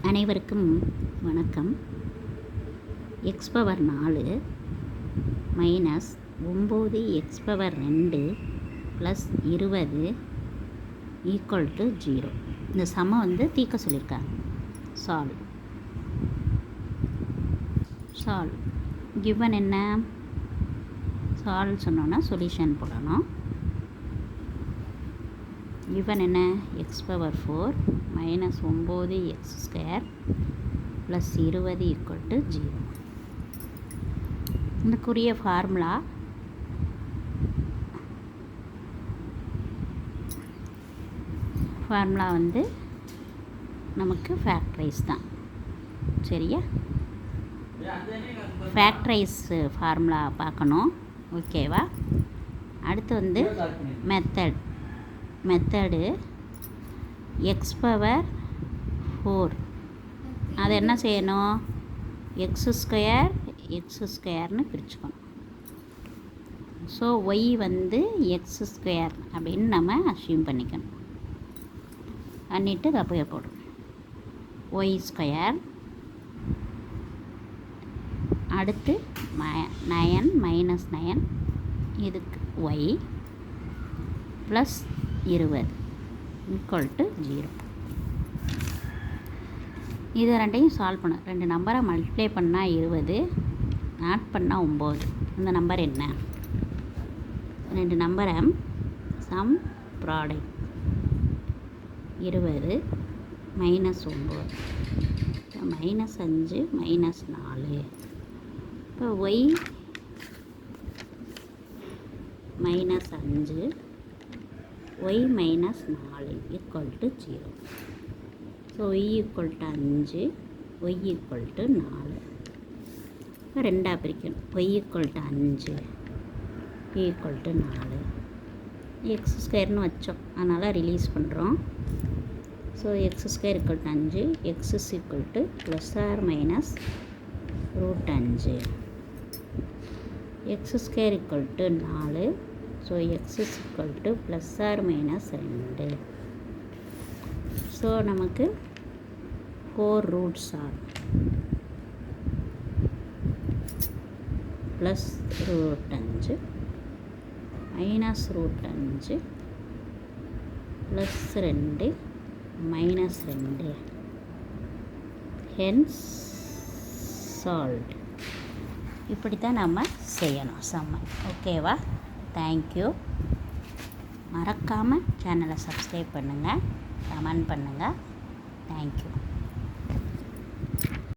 அனைவருக்கும் வணக்கம். X power 4 minus 9 X power 2 plus 20 equal to 0. இந்த சம தீர்க்க சொல்லியிருக்காங்க. சால்வ் கிவன் என்ன? சால்வ் சொன்னோன்னா சொல்யூஷன் போடணும். given என்ன? X power 4 minus 9 X square plus 20 equal to 0. இதுக்குரிய ஃபார்முலா நமக்கு ஃபேக்டரைஸ் தான். சரியா? ஃபேக்டரைஸ் ஃபார்முலா பார்க்கணும். ஓகேவா? அடுத்து மெத்தடு எக்ஸ் பவர் 4 அது என்ன செய்யணும்? எக்ஸ் ஸ்கொயர்னு பிரிச்சுக்கணும். ஸோ ஒய் எக்ஸ் ஸ்கொயர் அப்படின்னு நம்ம அஸ்யூம் பண்ணிக்கணும். பண்ணிவிட்டு அப்படியே போடணும். ஒய் ஸ்கொயர் அடுத்து 9 மைனஸ் 9 இதுக்கு ஒய் ப்ளஸ் 20 ஈக்குவல் டு 0. இது ரெண்டையும் சால்வ் பண்ண 2 நம்பரை மல்டிப்ளை பண்ணால் 20, ஆட் பண்ணால் 9. இந்த நம்பர் என்ன? 2 நம்பரை sum product 20 minus 9 minus 5 minus 4. இப்போ y minus 5 y minus 4 equal to 0. So y equal to 5 y equal to 4. இப்போ ரெண்டாக பிரிக்கணும். Y equal to 5 equal to 4. X ஸ்கொயர்னு வச்சோம், அதனால் ரிலீஸ் பண்ணுறோம். So x square equal to 5 x is equal to plus or minus root 5. X square equal to 4. So X is equal to plus or minus 2. So நமக்கு 4 roots are plus root 5 minus root 5 plus 2 minus 2. Hence solved. இப்படி தான் நம்ம செய்யணும் சம்ம. ஓகேவா? Thank you. மறக்காமல் சேனலை subscribe பண்ணுங்கள், கமெண்ட் பண்ணுங்கள். தேங்க்யூ.